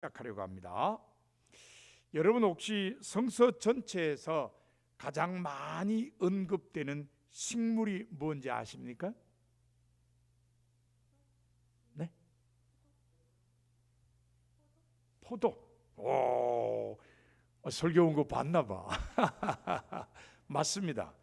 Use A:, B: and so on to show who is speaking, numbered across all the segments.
A: 시작하려고 합니다. 여러분 혹시 성서 전체에서 가장 많이 언급되는 식물이 뭔지 아십니까? 네? 포도. 오, 설교 온 거 봤나 봐. 맞습니다.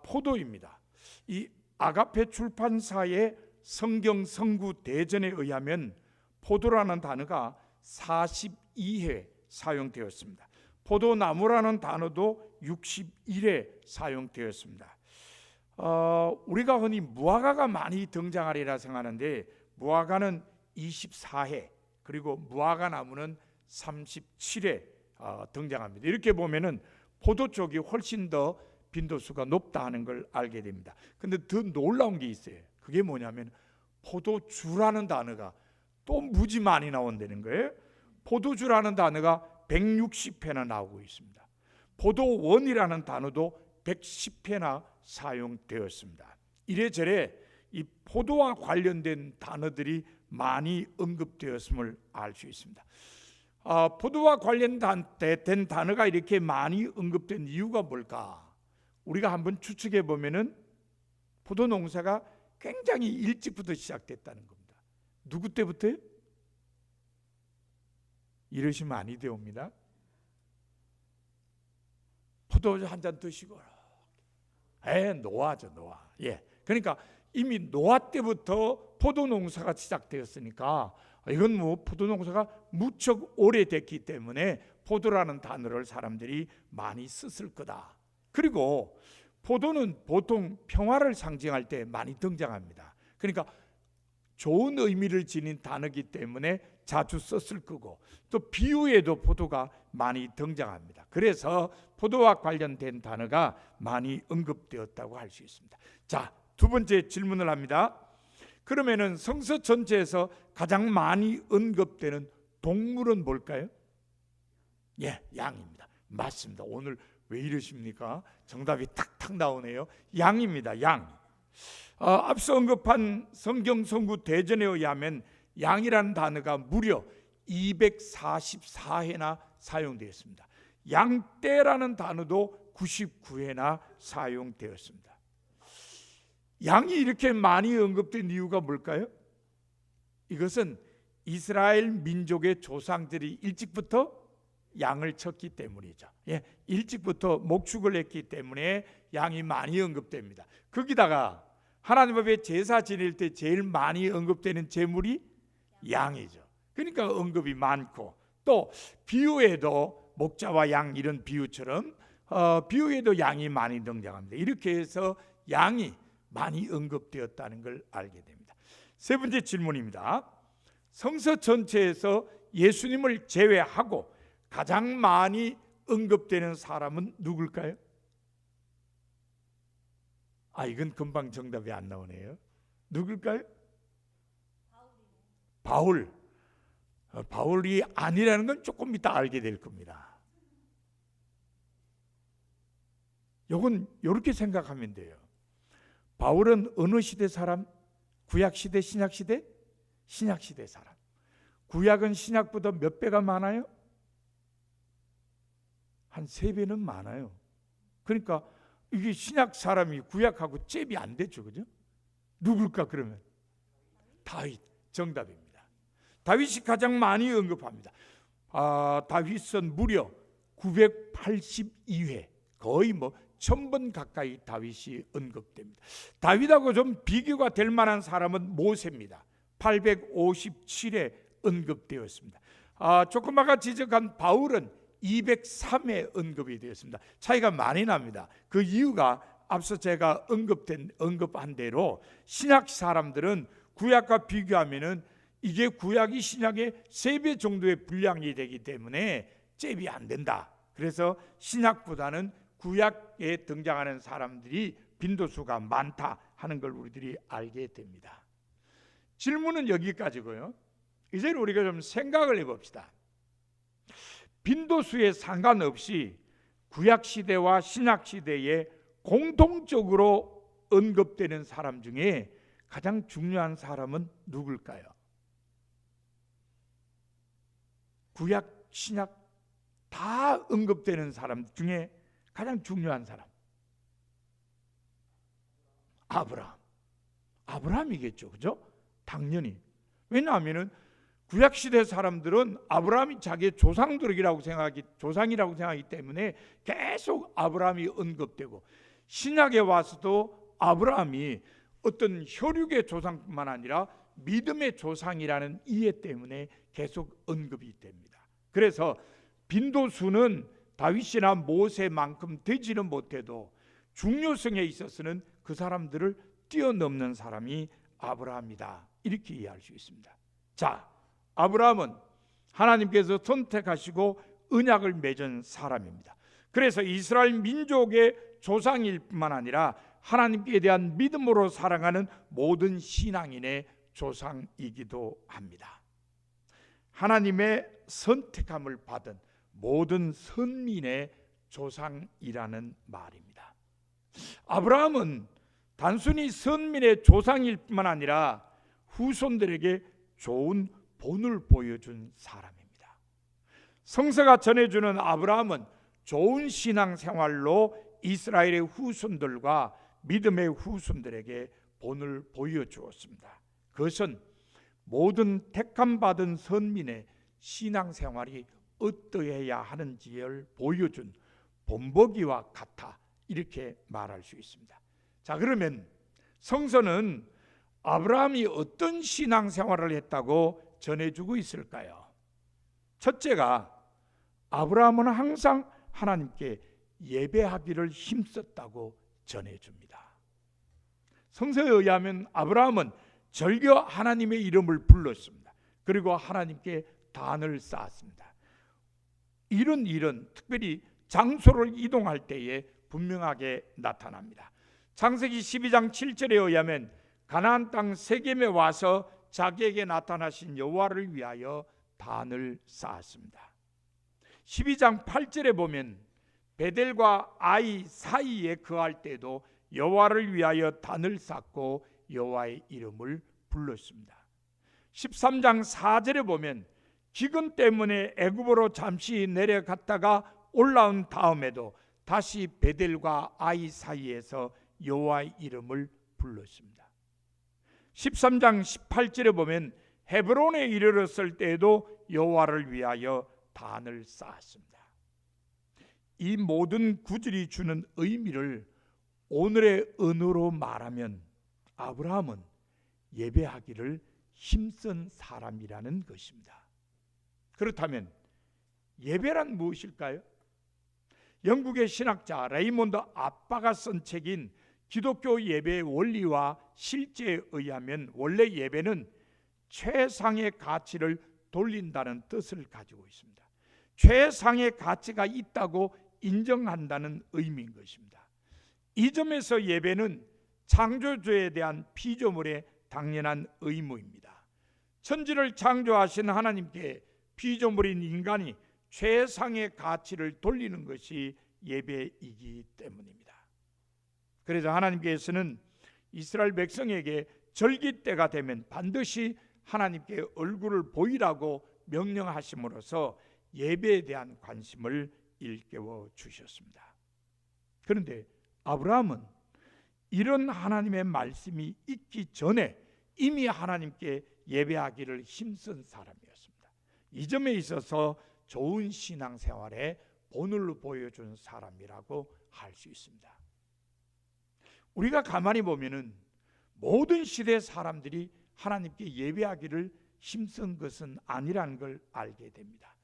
A: 포도입니다. 이 아가페 출판사의 성경 성구 대전에 의하면 포도라는 단어가 42회 사용되었습니다. 포도나무라는 단어도 61회 사용되었습니다. 우리가 흔히 무화과가 많이 등장하리라 생각하는데 무화과는 24회 그리고 무화과 나무는 37회 등장합니다. 이렇게 보면은 포도 쪽이 훨씬 더 빈도수가 높다 하는 걸 알게 됩니다. 근데 더 놀라운 게 있어요. 그게 뭐냐면 포도주라는 단어가 또 무지 많이 나온다는 거예요. 포도주라는 단어가 160회나 나오고 있습니다. 포도원이라는 단어도 110회나 사용되었습니다. 이래저래 이 포도와 관련된 단어들이 많이 언급되었음을 알 수 있습니다. 포도와 관련된 단어가 이렇게 많이 언급된 이유가 뭘까? 우리가 한번 추측해 보면은 포도 농사가 굉장히 일찍부터 시작됐다는 겁니다. 누구 때부터요? 이러시면 아니 되옵니다. 포도주 한 잔 드시고, 노아죠, 노아. 그러니까 이미 노아 때부터 포도 농사가 시작되었으니까 이건 뭐 포도 농사가 무척 오래됐기 때문에 포도라는 단어를 사람들이 많이 썼을 거다. 그리고 포도는 보통 평화를 상징할 때 많이 등장합니다. 그러니까 좋은 의미를 지닌 단어이기 때문에 자주 썼을 거고 또 비유에도 포도가 많이 등장합니다. 그래서 포도와 관련된 단어가 많이 언급되었다고 할 수 있습니다. 자, 두 번째 질문을 합니다. 그러면은 성서 전체에서 가장 많이 언급되는 동물은 뭘까요? 양입니다. 맞습니다. 오늘 왜 이러십니까? 정답이 탁탁 나오네요. 양입니다. 양. 앞서 언급한 성경 성구 대전에 의하면 양이라는 단어가 무려 244회나 사용되었습니다. 양떼라는 단어도 99회나 사용되었습니다. 양이 이렇게 많이 언급된 이유가 뭘까요? 이것은 이스라엘 민족의 조상들이 일찍부터 양을 쳤기 때문이죠. 일찍부터 목축을 했기 때문에 양이 많이 언급됩니다. 거기다가 하나님 앞에 제사 지낼 때 제일 많이 언급되는 제물이 양이죠. 그러니까 언급이 많고 또 비유에도 목자와 양 이런 비유처럼 비유에도 양이 많이 등장합니다. 이렇게 해서 양이 많이 언급되었다는 걸 알게 됩니다. 세 번째 질문입니다. 성서 전체에서 예수님을 제외하고 가장 많이 언급되는 사람은 누굴까요? 이건 금방 정답이 안 나오네요. 누굴까요? 바울. 바울이 아니라는 건 조금 이따 알게 될 겁니다. 이건 이렇게 생각하면 돼요. 바울은 어느 시대 사람? 구약시대, 신약시대? 신약시대 사람. 구약은 신약보다 몇 배가 많아요? 한 3배는 많아요. 그러니까 이게 신약 사람이 구약하고 잽이 안 되죠. 그죠? 누굴까 그러면? 다윗. 정답입니다. 다윗이 가장 많이 언급합니다. 다윗은 무려 982회 거의 1000번 가까이 다윗이 언급됩니다. 다윗하고 좀 비교가 될 만한 사람은 모세입니다. 857회 언급되었습니다. 조금 아까 지적한 바울은 203회 언급이 되었습니다. 차이가 많이 납니다. 그 이유가 앞서 제가 언급한 대로 신약 사람들은 구약과 비교하면은 이게 구약이 신약의 3배 정도의 분량이 되기 때문에 잽이 안 된다. 그래서 신약보다는 구약에 등장하는 사람들이 빈도수가 많다 하는 걸 우리들이 알게 됩니다. 질문은 여기까지고요. 이제 우리가 좀 생각을 해봅시다. 빈도수에 상관없이 구약시대와 신약시대에 공통적으로 언급되는 사람 중에 가장 중요한 사람은 누굴까요? 구약 신약 다 언급되는 사람 중에 가장 중요한 사람, 아브라함이겠죠, 그죠? 당연히. 왜냐하면은 구약 시대 사람들은 아브라함이 자기의 조상이라고 생각하기 때문에 계속 아브라함이 언급되고, 신약에 와서도 아브라함이 어떤 혈육의 조상뿐만 아니라 믿음의 조상이라는 이해 때문에 계속 언급이 됩니다. 그래서 빈도수는 다윗이나 모세만큼 되지는 못해도 중요성에 있어서는 그 사람들을 뛰어넘는 사람이 아브라함이다, 이렇게 이해할 수 있습니다. 자, 아브라함은 하나님께서 선택하시고 언약을 맺은 사람입니다. 그래서 이스라엘 민족의 조상일 뿐만 아니라 하나님께 대한 믿음으로 살아가는 모든 신앙인의 조상이기도 합니다. 하나님의 선택함을 받은 모든 선민의 조상이라는 말입니다. 아브라함은 단순히 선민의 조상일 뿐만 아니라 후손들에게 좋은 본을 보여준 사람입니다. 성서가 전해주는 아브라함은 좋은 신앙생활로 이스라엘의 후손들과 믿음의 후손들에게 본을 보여주었습니다. 그것은 모든 택함받은 선민의 신앙생활이 어떠해야 하는지를 보여준 본보기와 같아, 이렇게 말할 수 있습니다. 자, 그러면 성서는 아브라함이 어떤 신앙생활을 했다고 전해주고 있을까요? 첫째가, 아브라함은 항상 하나님께 예배하기를 힘썼다고 전해줍니다. 성서에 의하면 아브라함은 절겨 하나님의 이름을 불렀습니다. 그리고 하나님께 단을 쌓았습니다. 이런 일은 특별히 장소를 이동할 때에 분명하게 나타납니다. 창세기 12장 7절에 의하면 가나안 땅 세겜에 와서 자기에게 나타나신 여호와를 위하여 단을 쌓았습니다. 12장 8절에 보면 베델과 아이 사이에 거할 때도 여호와를 위하여 단을 쌓고 여호와의 이름을 불렀습니다. 13장 4절에 보면 기근 때문에 애굽으로 잠시 내려갔다가 올라온 다음에도 다시 베델과 아이 사이에서 여호와의 이름을 불렀습니다. 13장 18절에 보면 헤브론에 이르렀을 때에도 여호와를 위하여 단을 쌓았습니다. 이 모든 구절이 주는 의미를 오늘의 언어로 말하면 아브라함은 예배하기를 힘쓴 사람이라는 것입니다. 그렇다면 예배란 무엇일까요? 영국의 신학자 레이몬드 아빠가 쓴 책인 기독교 예배의 원리와 실제에 의하면 원래 예배는 최상의 가치를 돌린다는 뜻을 가지고 있습니다. 최상의 가치가 있다고 인정한다는 의미인 것입니다. 이 점에서 예배는 창조주에 대한 피조물의 당연한 의무입니다. 천지를 창조하신 하나님께 피조물인 인간이 최상의 가치를 돌리는 것이 예배이기 때문입니다. 그래서 하나님께서는 이스라엘 백성에게 절기 때가 되면 반드시 하나님께 얼굴을 보이라고 명령하심으로써 예배에 대한 관심을 일깨워 주셨습니다. 그런데 아브라함은 이런 하나님의 말씀이 있기 전에 이미 하나님께 예배하기를 힘쓴 사람이었습니다. 이 점에 있어서 좋은 신앙생활에 본을 보여준 사람이라고 할 수 있습니다. 우리가 가만히 보면은 모든 시대 사람들이 하나님께 예배하기를 힘쓴 것은 아니라는 걸 알게 됩니다.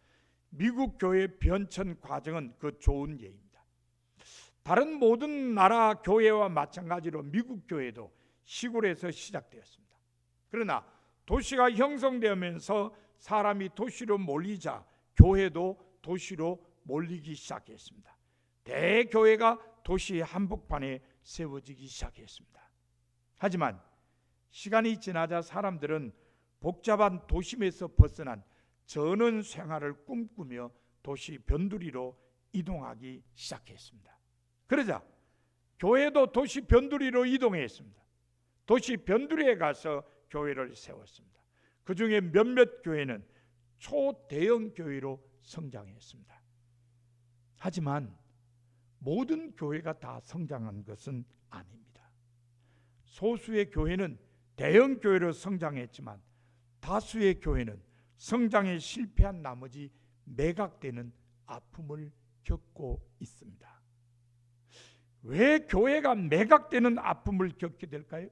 A: 미국 교회 변천 과정은 그 좋은 예입니다. 다른 모든 나라 교회와 마찬가지로 미국 교회도 시골에서 시작되었습니다. 그러나 도시가 형성되면서 사람이 도시로 몰리자 교회도 도시로 몰리기 시작했습니다. 대교회가 도시 한복판에 세워지기 시작했습니다. 하지만 시간이 지나자 사람들은 복잡한 도심에서 벗어난 전원 생활을 꿈꾸며 도시 변두리로 이동하기 시작했습니다. 그러자 교회도 도시 변두리로 이동했습니다. 도시 변두리에 가서 교회를 세웠습니다. 그 중에 몇몇 교회는 초대형 교회로 성장했습니다. 하지만 모든 교회가 다 성장한 것은 아닙니다. 소수의 교회는 대형 교회로 성장했지만 다수의 교회는 성장에 실패한 나머지 매각되는 아픔을 겪고 있습니다. 왜 교회가 매각되는 아픔을 겪게 될까요?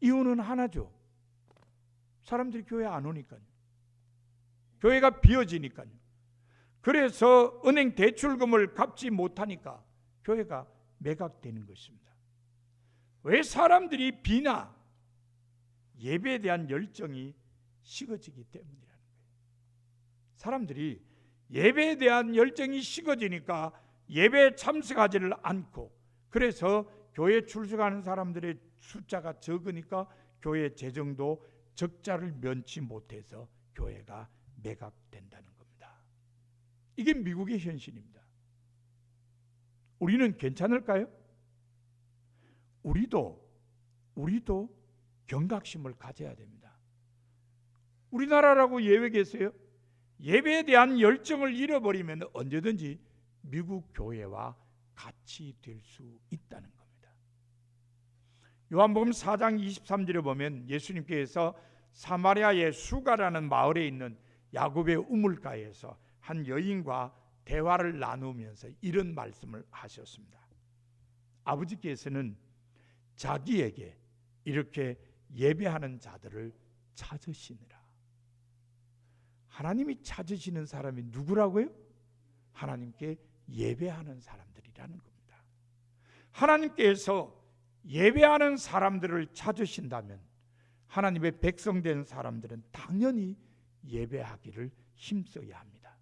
A: 이유는 하나죠. 사람들이 교회 안 오니까요. 교회가 비어지니까요. 그래서 은행 대출금을 갚지 못하니까 교회가 매각되는 것입니다. 왜 사람들이 비나? 예배에 대한 열정이 식어지기 때문이라는 거예요. 사람들이 예배에 대한 열정이 식어지니까 예배에 참석하지를 않고, 그래서 교회 출석하는 사람들의 숫자가 적으니까 교회 재정도 적자를 면치 못해서 교회가 매각된다는 겁니다. 이게 미국의 현실입니다. 우리는 괜찮을까요? 우리도 경각심을 가져야 됩니다. 우리나라라고 예외겠어요? 예배에 대한 열정을 잃어버리면 언제든지 미국 교회와 같이 될 수 있다는 겁니다. 요한복음 4장 23절에 보면 예수님께서 사마리아의 수가라는 마을에 있는 야곱의 우물가에서 한 여인과 대화를 나누면서 이런 말씀을 하셨습니다. 아버지께서는 자기에게 이렇게 예배하는 자들을 찾으시느라. 하나님이 찾으시는 사람이 누구라고요? 하나님께 예배하는 사람들이라는 겁니다. 하나님께서 예배하는 사람들을 찾으신다면 하나님의 백성된 사람들은 당연히 예배하기를 힘써야 합니다.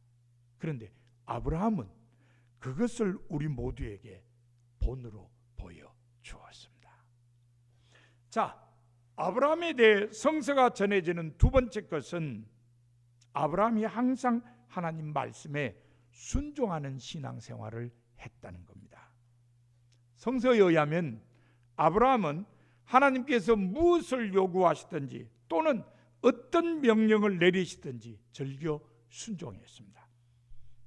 A: 그런데 아브라함은 그것을 우리 모두에게 본으로 보여 주었습니다. 자, 아브라함에 대해 성서가 전해지는 두 번째 것은 아브라함이 항상 하나님 말씀에 순종하는 신앙생활을 했다는 겁니다. 성서에 의하면 아브라함은 하나님께서 무엇을 요구하시든지 또는 어떤 명령을 내리시든지 절교 순종했습니다.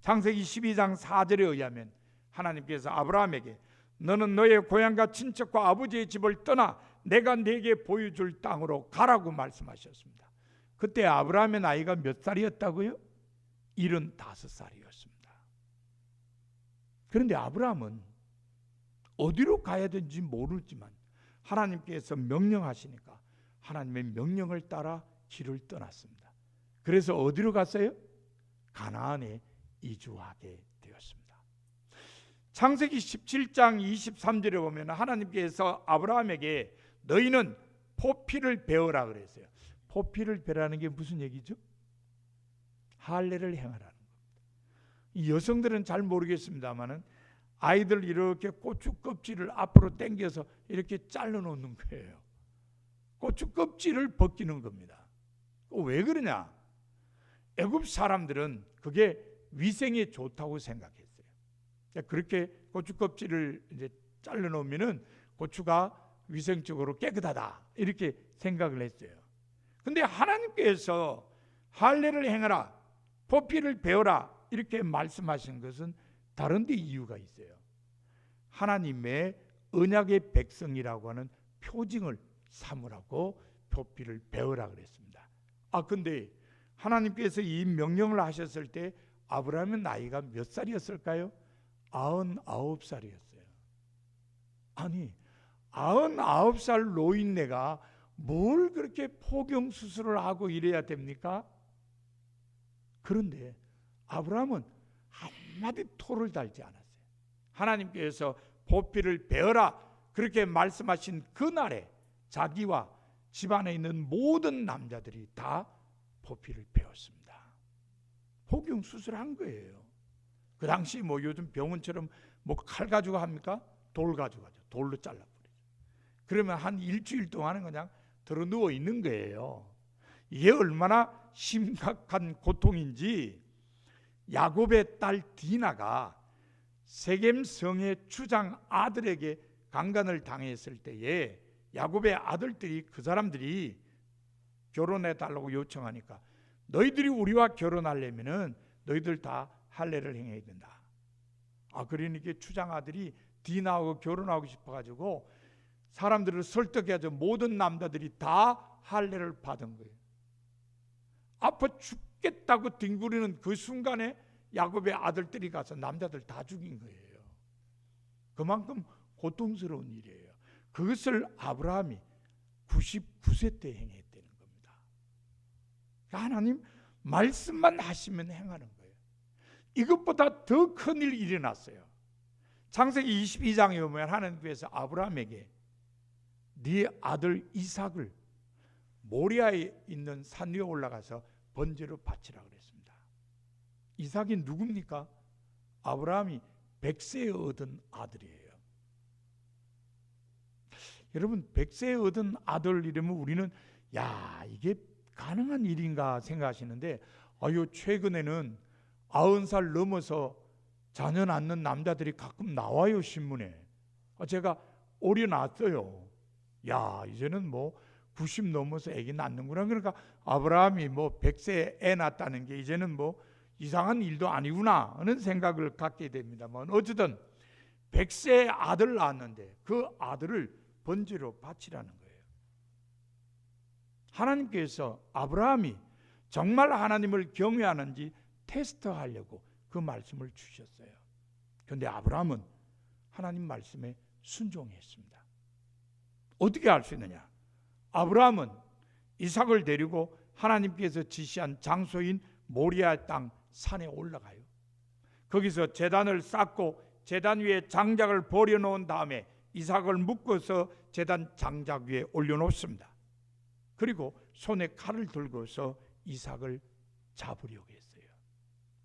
A: 창세기 12장 4절에 의하면 하나님께서 아브라함에게 너는 너의 고향과 친척과 아버지의 집을 떠나 내가 네게 보여줄 땅으로 가라고 말씀하셨습니다. 그때 아브라함의 나이가 몇 살이었다고요? 75살이었습니다. 그런데 아브라함은 어디로 가야 되는지 모르지만 하나님께서 명령하시니까 하나님의 명령을 따라 길을 떠났습니다. 그래서 어디로 갔어요? 가나안에 이주하게 되었습니다. 창세기 17장 23절에 보면 하나님께서 아브라함에게 너희는 포피를 베어라 그랬어요. 포피를 베라는 게 무슨 얘기죠? 할례를 행하라는 겁니다. 이 여성들은 잘 모르겠습니다만은 아이들 이렇게 고추 껍질을 앞으로 당겨서 이렇게 잘라 놓는 거예요. 고추 껍질을 벗기는 겁니다. 왜 그러냐? 애굽 사람들은 그게 위생에 좋다고 생각했어요. 그렇게 고추 껍질을 이제 잘라 놓으면은 고추가 위생적으로 깨끗하다 이렇게 생각을 했어요. 근데 하나님께서 할례를 행하라, 포피를 베어라 이렇게 말씀하신 것은 다른 데 이유가 있어요. 하나님의 언약의 백성이라고 하는 표징을 삼으라고 포피를 베어라 그랬습니다. 근데 하나님께서 이 명령을 하셨을 때 아브라함의 나이가 몇 살이었을까요? 99살이었어요. 아니 99살 노인네가 뭘 그렇게 포경 수술을 하고 이래야 됩니까? 그런데 아브라함은 한마디 토를 달지 않았어요. 하나님께서 포피를 베어라 그렇게 말씀하신 그날에 자기와 집안에 있는 모든 남자들이 다 포피를 베었습니다. 포경 수술한 거예요. 그 당시 뭐 요즘 병원처럼 뭐 칼 가지고 합니까? 돌 가지고 하죠. 돌로 잘라버리죠. 그러면 한 일주일 동안은 그냥 들어 누워 있는 거예요. 이게 얼마나 심각한 고통인지 야곱의 딸 디나가 세겜 성의 주장 아들에게 강간을 당했을 때에 야곱의 아들들이 그 사람들이 결혼해 달라고 요청하니까 너희들이 우리와 결혼하려면은 너희들 다 할례를 행해야 된다. 그러니까 추장 아들이 디나하고 결혼하고 싶어가지고 사람들을 설득해서 모든 남자들이 다 할례를 받은 거예요. 아파 죽겠다고 뒹구리는 그 순간에 야곱의 아들들이 가서 남자들 다 죽인 거예요. 그만큼 고통스러운 일이에요. 그것을 아브라함이 99세 때 행했다는 겁니다. 하나님 말씀만 하시면 행하는 거예요. 이것보다 더 큰 일이 일어났어요. 창세기 22장에 보면 하나님께서 아브라함에게 네 아들 이삭을 모리아에 있는 산 위에 올라가서 번제로 바치라 그랬습니다. 이삭이 누굽니까? 아브라함이 100세에 얻은 아들이에요. 여러분 100세에 얻은 아들 이러면 우리는 이게 가능한 일인가 생각하시는데 최근에는 90살 넘어서 자녀 낳는 남자들이 가끔 나와요, 신문에. 제가 오려놨어요. 이제는 90 넘어서 애기 낳는구나. 그러니까 아브라함이 100세에 애 낳았다는 게 이제는 이상한 일도 아니구나 하는 생각을 갖게 됩니다만, 어쨌든 100세에 아들 낳았는데 그 아들을 번제로 바치라는 거예요. 하나님께서 아브라함이 정말 하나님을 경외하는지 테스트하려고 그 말씀을 주셨어요. 그런데 아브라함은 하나님 말씀에 순종했습니다. 어떻게 알 수 있느냐? 아브라함은 이삭을 데리고 하나님께서 지시한 장소인 모리아 땅 산에 올라가요. 거기서 제단을 쌓고 제단 위에 장작을 버려놓은 다음에 이삭을 묶어서 제단 장작 위에 올려놓습니다. 그리고 손에 칼을 들고서 이삭을 잡으려고 했어요.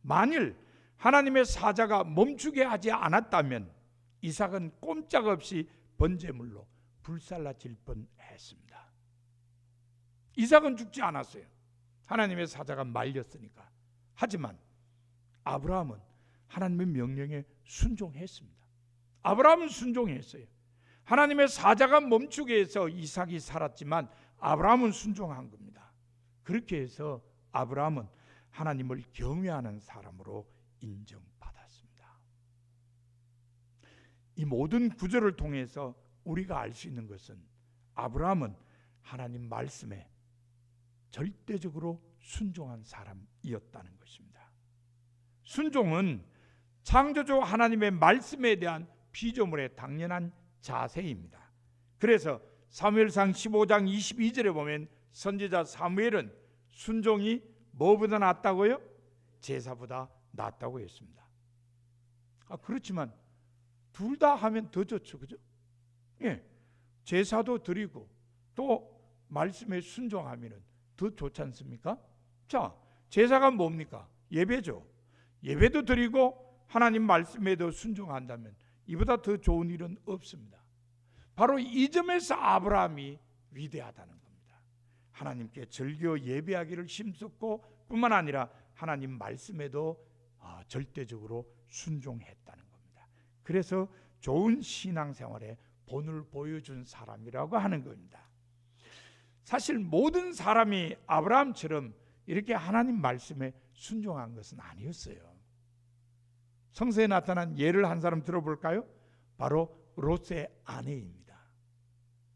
A: 만일 하나님의 사자가 멈추게 하지 않았다면 이삭은 꼼짝없이 번제물로 불살라질 뻔했습니다. 이삭은 죽지 않았어요. 하나님의 사자가 말렸으니까. 하지만 아브라함은 하나님의 명령에 순종했습니다. 아브라함은 순종했어요. 하나님의 사자가 멈추게 해서 이삭이 살았지만 아브라함은 순종한 겁니다. 그렇게 해서 아브라함은 하나님을 경외하는 사람으로 인정받았습니다. 이 모든 구절을 통해서 우리가 알 수 있는 것은 아브라함은 하나님 말씀에 절대적으로 순종한 사람이었다는 것입니다. 순종은 창조주 하나님의 말씀에 대한 피조물의 당연한 자세입니다. 그래서 사무엘상 15장 22절에 보면 선지자 사무엘은 순종이 뭐보다 낫다고요? 제사보다 낫다고 했습니다. 그렇지만 둘 다 하면 더 좋죠, 그죠? 제사도 드리고 또 말씀에 순종하면 더 좋지 않습니까? 자, 제사가 뭡니까? 예배죠. 예배도 드리고 하나님 말씀에도 순종한다면 이보다 더 좋은 일은 없습니다. 바로 이 점에서 아브라함이 위대하다는 겁니다. 하나님께 절겨 예배하기를 힘썼고 뿐만 아니라 하나님 말씀에도 절대적으로 순종했다는 겁니다. 그래서 좋은 신앙생활의 본을 보여준 사람이라고 하는 겁니다. 사실 모든 사람이 아브라함처럼 이렇게 하나님 말씀에 순종한 것은 아니었어요. 성서에 나타난 예를 한 사람 들어볼까요? 바로 롯의 아내입니다.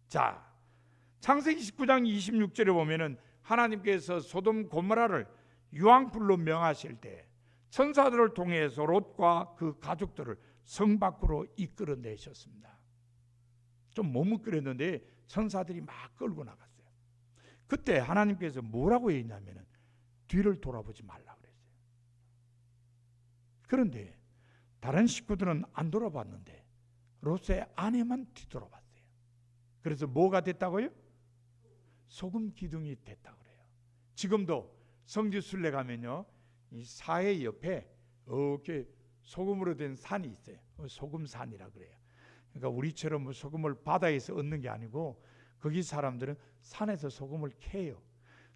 A: 자, 창세기 19장 26절에 보면은 하나님께서 소돔 고모라를 유황불로 명하실 때 천사들을 통해서 롯과 그 가족들을 성 밖으로 이끌어내셨습니다. 좀 머뭇거렸는데 천사들이 막 끌고 나갔어요. 그때 하나님께서 뭐라고 했냐면은 뒤를 돌아보지 말라 그랬어요. 그런데 다른 식구들은 안 돌아봤는데 롯의 아내만 뒤돌아봤어요. 그래서 뭐가 됐다고요? 소금 기둥이 됐다고 그래요. 지금도 성지순례 가면요, 이 사해 옆에 이렇게 소금으로 된 산이 있어요. 소금산이라 그래요. 그러니까 우리처럼 소금을 바다에서 얻는 게 아니고 거기 사람들은 산에서 소금을 캐요.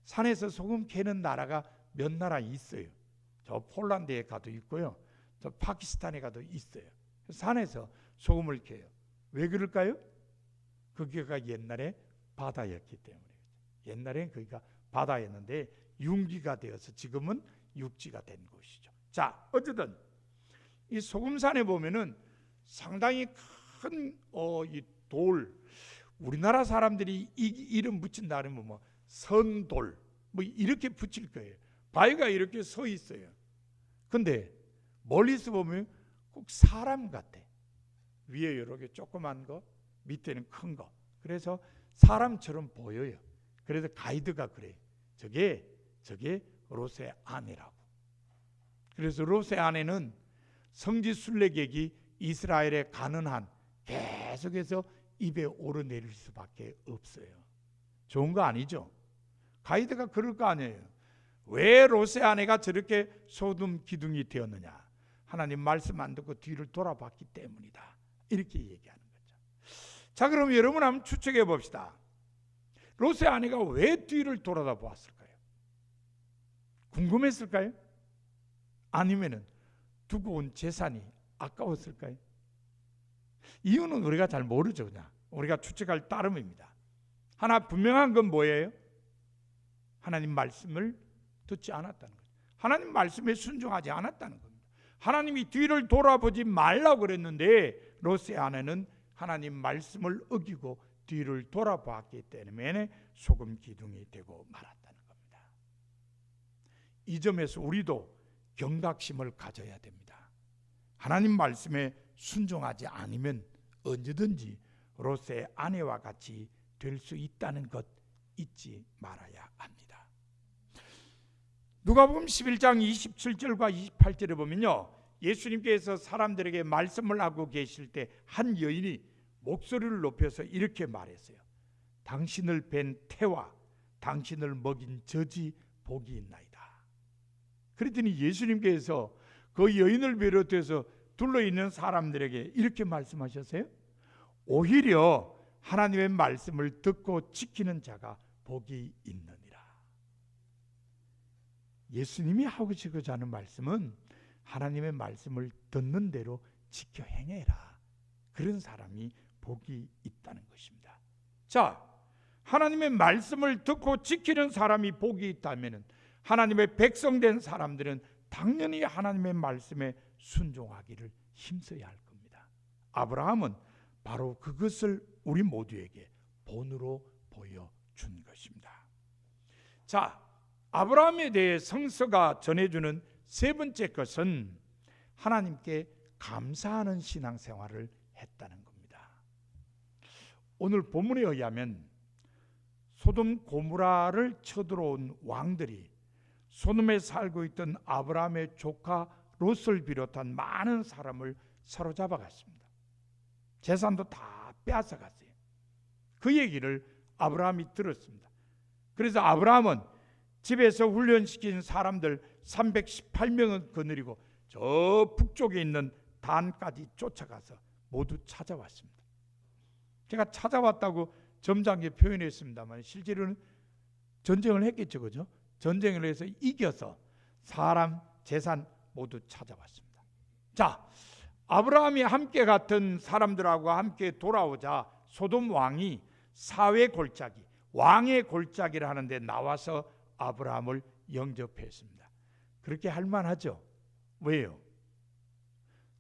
A: 산에서 소금 캐는 나라가 몇 나라 있어요. 저 폴란드에 가도 있고요, 저 파키스탄에 가도 있어요. 산에서 소금을 캐요. 왜 그럴까요? 거기가 옛날에 바다였기 때문에. 옛날엔 거기가 바다였는데 융기가 되어서 지금은 육지가 된 것이죠. 자, 어쨌든 이 소금산에 보면은 상당히 큰 이 돌, 우리나라 사람들이 이 이름 붙인다 그러면 뭐 선돌 뭐 이렇게 붙일 거예요. 바위가 이렇게 서 있어요. 근데 멀리서 보면 꼭 사람 같아. 위에 이렇게 조그만 거, 밑에는 큰 거. 그래서 사람처럼 보여요. 그래서 가이드가 그래. 저게 롯의 아내라고. 그래서 롯의 아내는 성지 순례객이 이스라엘에 가는 한 계속해서 입에 오르내릴 수밖에 없어요. 좋은 거 아니죠? 가이드가 그럴 거 아니에요. 왜 롯의 아내가 저렇게 소금 기둥이 되었느냐? 하나님 말씀 안 듣고 뒤를 돌아봤기 때문이다. 이렇게 얘기하는 거죠. 자, 그럼 여러분 한번 추측해 봅시다. 롯의 아내가 왜 뒤를 돌아다 보았을까요? 궁금했을까요? 아니면은 두고 온 재산이 아까웠을까요? 이유는 우리가 잘 모르죠. 그냥 우리가 추측할 따름입니다. 하나 분명한 건 뭐예요? 하나님 말씀을 듣지 않았다는 거죠. 하나님 말씀에 순종하지 않았다는 겁니다. 하나님이 뒤를 돌아보지 말라고 그랬는데 롯의 아내는 하나님 말씀을 어기고 뒤를 돌아봤기 때문에 소금 기둥이 되고 말았다는 겁니다. 이 점에서 우리도 경각심을 가져야 됩니다. 하나님 말씀에 순종하지 않으면 언제든지 롯의 아내와 같이 될 수 있다는 것 잊지 말아야 합니다. 누가복음 11장 27절과 28절에 보면요, 예수님께서 사람들에게 말씀을 하고 계실 때 한 여인이 목소리를 높여서 이렇게 말했어요. 당신을 뵌 태와 당신을 먹인 젖이 복이 있나이다. 그랬더니 예수님께서 그 여인을 비롯해서 둘러있는 사람들에게 이렇게 말씀하셨어요. 오히려 하나님의 말씀을 듣고 지키는 자가 복이 있느니라. 예수님이 하고 싶고자 하는 말씀은 하나님의 말씀을 듣는 대로 지켜 행해라. 그런 사람이 복이 있다는 것입니다. 자, 하나님의 말씀을 듣고 지키는 사람이 복이 있다면 하나님의 백성된 사람들은 당연히 하나님의 말씀에 순종하기를 힘써야 할 겁니다. 아브라함은 바로 그것을 우리 모두에게 본으로 보여준 것입니다. 자, 아브라함에 대해 성서가 전해주는 세 번째 것은 하나님께 감사하는 신앙생활을 했다는 겁니다. 오늘 본문에 의하면 소돔 고모라를 쳐들어온 왕들이 소돔에 살고 있던 아브라함의 조카 롯을 비롯한 많은 사람을 사로잡아 갔습니다. 재산도 다 빼앗아 갔어요. 그 얘기를 아브라함이 들었습니다. 그래서 아브라함은 집에서 훈련시킨 사람들 318명을 거느리고 저 북쪽에 있는 단까지 쫓아가서 모두 찾아왔습니다. 제가 찾아왔다고 점잖게 표현했습니다만 실제로는 전쟁을 했겠죠, 그죠? 전쟁을 해서 이겨서 사람, 재산 모두 찾아왔습니다. 자, 아브라함이 함께 갔던 사람들하고 함께 돌아오자 소돔 왕이 사회 골짜기, 왕의 골짜기를 하는데 나와서 아브라함을 영접했습니다. 그렇게 할 만하죠. 왜요?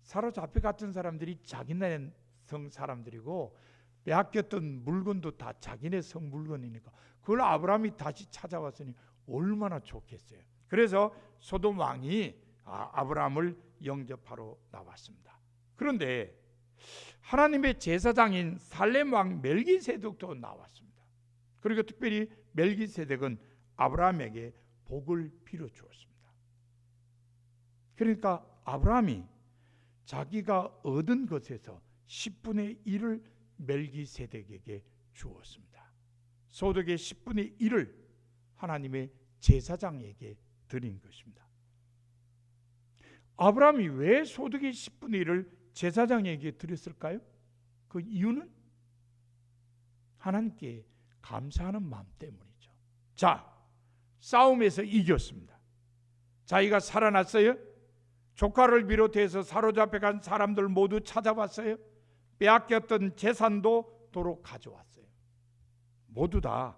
A: 사로잡혀 갔던 사람들이 자기네 성 사람들이고 빼앗겼던 물건도 다 자기네 성 물건이니까 그걸 아브라함이 다시 찾아왔으니 얼마나 좋겠어요. 그래서 소돔 왕이 아브라함을 영접하러 나왔습니다. 그런데 하나님의 제사장인 살렘 왕 멜기세덱도 나왔습니다. 그리고 특별히 멜기세덱은 아브라함에게 복을 빌어 주었습니다. 그러니까 아브라함이 자기가 얻은 것에서 10분의 1을 멜기세덱에게 주었습니다. 소득의 10분의 1을 하나님의 제사장에게 드린 것입니다. 아브라함이 왜 소득의 10분의 1을 제사장에게 드렸을까요? 그 이유는 하나님께 감사하는 마음 때문이죠. 자, 싸움에서 이겼습니다. 자기가 살아났어요. 조카를 비롯해서 사로잡혀간 사람들 모두 찾아왔어요. 빼앗겼던 재산도 도로 가져왔어요. 모두 다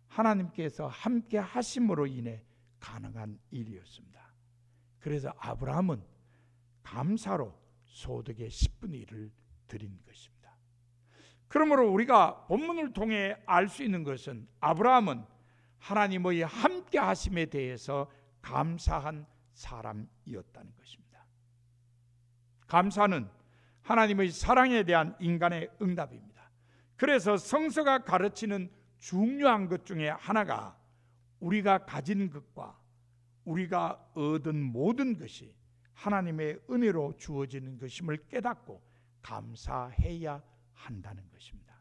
A: 하나님께서 함께 하심으로 인해 가능한 일이었습니다. 그래서 아브라함은 감사로 소득의 10분의 1을 드린 것입니다. 그러므로 우리가 본문을 통해 알 수 있는 것은 아브라함은 하나님의 함께 하심에 대해서 감사한 사람이었다는 것입니다. 감사는 하나님의 사랑에 대한 인간의 응답입니다. 그래서 성서가 가르치는 중요한 것 중에 하나가 우리가 가진 것과 우리가 얻은 모든 것이 하나님의 은혜로 주어지는 것임을 깨닫고 감사해야 한다는 것입니다.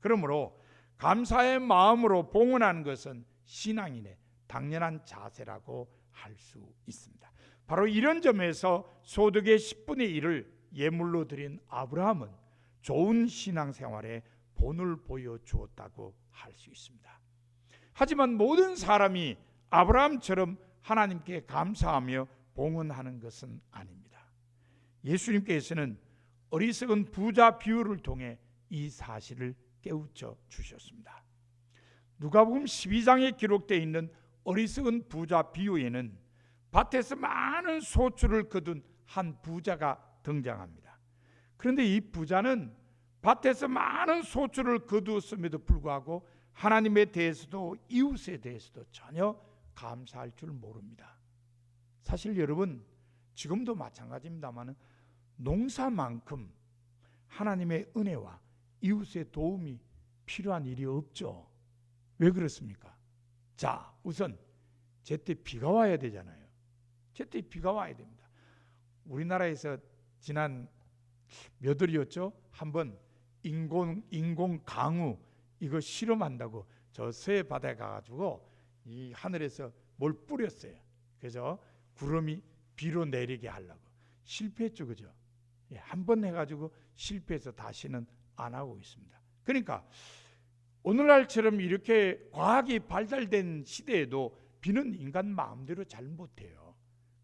A: 그러므로 감사의 마음으로 봉헌하는 것은 신앙인의 당연한 자세라고 할 수 있습니다. 바로 이런 점에서 소득의 10분의 1을 예물로 드린 아브라함은 좋은 신앙생활에 본을 보여주었다고 할 수 있습니다. 하지만 모든 사람이 아브라함처럼 하나님께 감사하며 봉헌하는 것은 아닙니다. 예수님께서는 어리석은 부자 비유를 통해 이 사실을 깨우쳐 주셨습니다. 누가복음 12장에 기록되어 있는 어리석은 부자 비유에는 밭에서 많은 소출을 거둔 한 부자가 등장합니다. 그런데 이 부자는 밭에서 많은 소출을 거두었음에도 불구하고 하나님에 대해서도 이웃에 대해서도 전혀 감사할 줄 모릅니다. 사실 여러분 지금도 마찬가지입니다만 농사만큼 하나님의 은혜와 이웃의 도움이 필요한 일이 없죠. 왜 그렇습니까? 자, 우선 제때 비가 와야 되잖아요. 제때 비가 와야 됩니다. 우리나라에서 지난 몇 월이었죠? 한번 인공 강우 이거 실험한다고 저 서해 바다에 가가지고 이 하늘에서 뭘 뿌렸어요. 그래서 구름이 비로 내리게 하려고 실패했죠, 그죠? 예, 한번 해가지고 실패해서 다시는 안 하고 있습니다. 그러니까 오늘날처럼 이렇게 과학이 발달된 시대에도 비는 인간 마음대로 잘 못해요.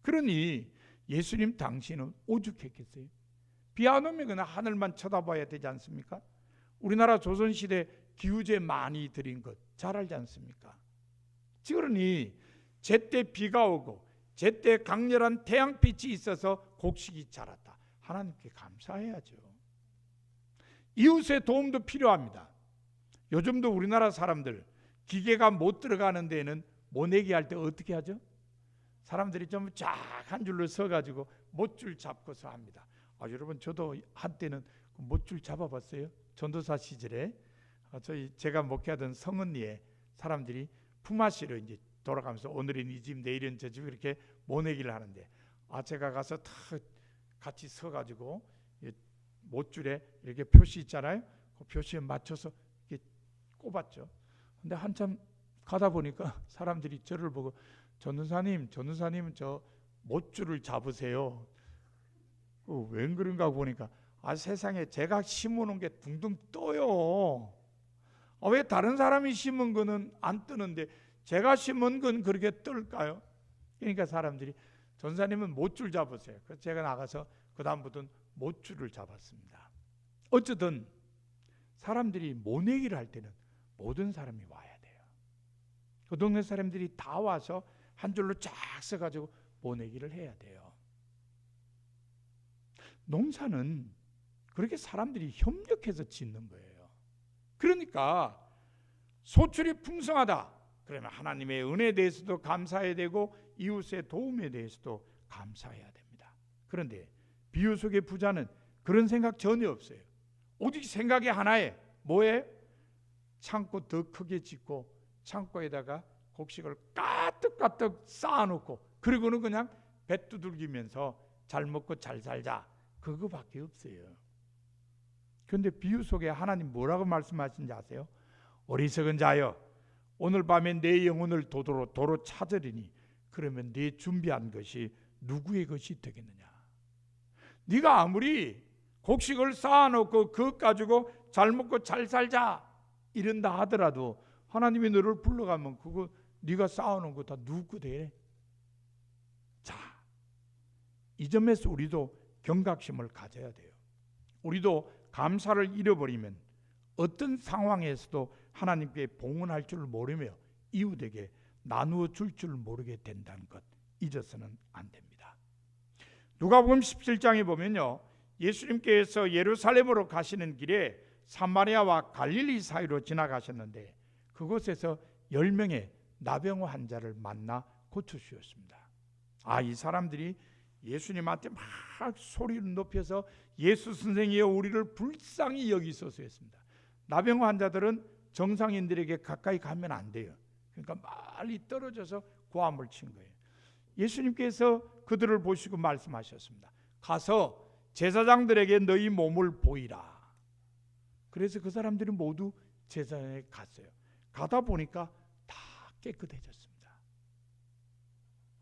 A: 그러니 예수님 당신은 오죽했겠어요? 비 안 오면 그냥 하늘만 쳐다봐야 되지 않습니까? 우리나라 조선시대 기우제 많이 드린 것 잘 알지 않습니까? 그러니 제때 비가 오고 제때 강렬한 태양빛이 있어서 곡식이 자랐다. 하나님께 감사해야죠. 이웃의 도움도 필요합니다. 요즘도 우리나라 사람들 기계가 못 들어가는 데는 모내기 할 때 어떻게 하죠? 사람들이 좀 쫙 한 줄로 서가지고 못줄 잡고서 합니다. 여러분 저도 한때는 못줄 잡아봤어요. 전도사 시절에 제가 목회하던 성은리에 사람들이 품앗이로 이제 돌아가면서 오늘은 이 집 내일은 저 집 이렇게 모내기를 하는데 제가 가서 다 같이 서가지고 못줄에 이렇게 표시 있잖아요. 그 표시에 맞춰서 이렇게 꼽았죠. 근데 한참 가다 보니까 사람들이 저를 보고 전도사님 저 못줄을 잡으세요. 웬 그런가 보니까 세상에 제가 심어놓은 게 둥둥 떠요. 왜 다른 사람이 심은 거는 안 뜨는데 제가 심은 건 그렇게 뜰까요? 그러니까 사람들이 전사님은 못줄 잡으세요. 그래서 제가 나가서 그 다음부터는 못줄을 잡았습니다. 어쨌든 사람들이 모내기를 할 때는 모든 사람이 와야 돼요. 그 동네 사람들이 다 와서 한 줄로 쫙 서가지고 모내기를 해야 돼요. 농사는 그렇게 사람들이 협력해서 짓는 거예요. 그러니까 소출이 풍성하다. 그러면 하나님의 은혜에 대해서도 감사해야 되고 이웃의 도움에 대해서도 감사해야 됩니다. 그런데 비유 속의 부자는 그런 생각 전혀 없어요. 오직 생각이 하나에 뭐에? 창고 더 크게 짓고 창고에다가 곡식을 가득가득 쌓아놓고 그리고는 그냥 배 두들기면서 잘 먹고 잘 살자 그거밖에 없어요. 그런데 비유 속에 하나님 뭐라고 말씀하신지 아세요? 어리석은 자여 오늘 밤에 내 영혼을 도로 찾으리니 그러면 네 준비한 것이 누구의 것이 되겠느냐? 네가 아무리 곡식을 쌓아놓고 그것 가지고 잘 먹고 잘 살자 이런다 하더라도 하나님이 너를 불러가면 그거 네가 쌓아놓은 거 다 누구 돼? 자, 이 점에서 우리도 경각심을 가져야 돼요. 우리도 감사를 잃어버리면 어떤 상황에서도 하나님께 봉헌할 줄 모르며 이웃에게 나누어 줄 모르게 된다는 것 잊어서는 안 됩니다. 누가복음 17장에 보면요, 예수님께서 예루살렘으로 가시는 길에 사마리아와 갈릴리 사이로 지나가셨는데 그곳에서 10명의 나병 환자를 만나 고쳐주셨습니다. 이 사람들이 예수님한테 막 소리를 높여서 예수 선생이여 우리를 불쌍히 여기소서 했습니다. 나병 환자들은 정상인들에게 가까이 가면 안 돼요. 그러니까 멀리 떨어져서 고함을 친 거예요. 예수님께서 그들을 보시고 말씀하셨습니다. 가서 제사장들에게 너희 몸을 보이라. 그래서 그 사람들이 모두 제사장에 갔어요. 가다 보니까 다 깨끗해졌습니다.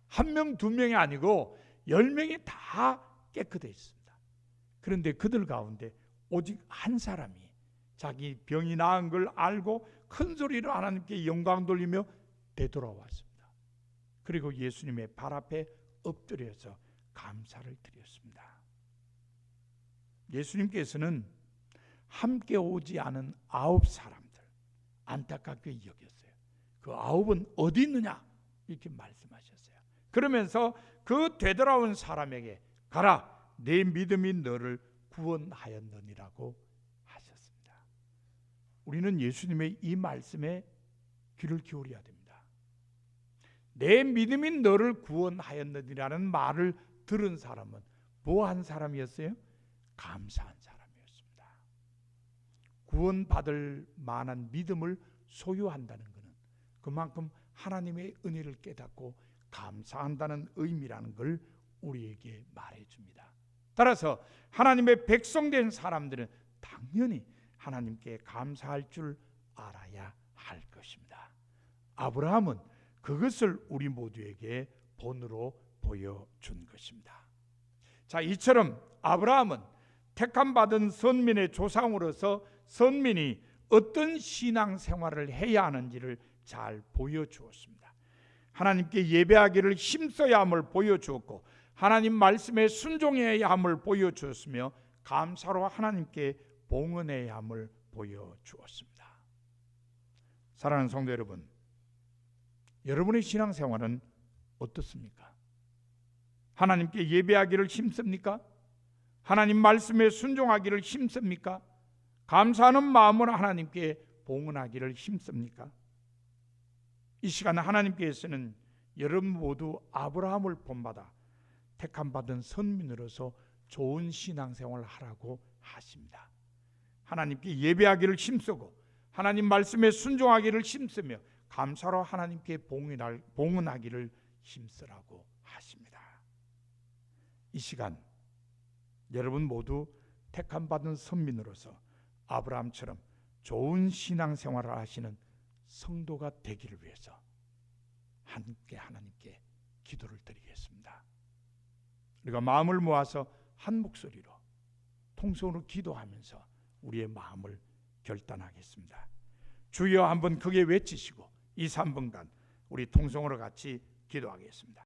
A: 한 명, 두 명이 아니고 10명이 다 깨끗해졌습니다. 그런데 그들 가운데 오직 한 사람이 자기 병이 나은 걸 알고 큰 소리로 하나님께 영광 돌리며 되돌아왔습니다. 그리고 예수님의 발 앞에 엎드려서 감사를 드렸습니다. 예수님께서는 함께 오지 않은 9 사람들 안타깝게 여겼어요. 그 9은 어디 있느냐 이렇게 말씀하셨어요. 그러면서 그 되돌아온 사람에게 가라 내 믿음이 너를 구원하였느니라고 하셨습니다. 우리는 예수님의 이 말씀에 귀를 기울여야 됩니다. 내 믿음이 너를 구원하였느니라는 말을 들은 사람은 뭐한 사람이었어요? 감사한 사람이었습니다. 구원받을 만한 믿음을 소유한다는 것은 그만큼 하나님의 은혜를 깨닫고 감사한다는 의미라는 걸 우리에게 말해줍니다. 따라서 하나님의 백성된 사람들은 당연히 하나님께 감사할 줄 알아야 할 것입니다. 아브라함은 그것을 우리 모두에게 본으로 보여준 것입니다. 자, 이처럼 아브라함은 택함받은 선민의 조상으로서 선민이 어떤 신앙생활을 해야 하는지를 잘 보여주었습니다. 하나님께 예배하기를 힘써야 함을 보여주었고 하나님 말씀에 순종해야 함을 보여주었으며 감사로 하나님께 봉헌해야 함을 보여주었습니다. 사랑하는 성도 여러분, 여러분의 신앙생활은 어떻습니까? 하나님께 예배하기를 힘씁니까? 하나님 말씀에 순종하기를 힘씁니까? 감사하는 마음으로 하나님께 봉헌하기를 힘씁니까? 이 시간 하나님께서는 여러분 모두 아브라함을 본받아 택함받은 선민으로서 좋은 신앙생활을 하라고 하십니다. 하나님께 예배하기를 힘쓰고 하나님 말씀에 순종하기를 힘쓰며 감사로 하나님께 봉헌하기를 힘쓰라고 하십니다. 이 시간 여러분 모두 택함받은 선민으로서 아브라함처럼 좋은 신앙생활을 하시는 성도가 되기를 위해서 함께 하나님께 기도를 드리겠습니다. 우리가 마음을 모아서 한 목소리로 통성으로 기도하면서 우리의 마음을 결단하겠습니다. 주여 한번 크게 외치시고 2, 3분간 우리 통성으로 같이 기도하겠습니다.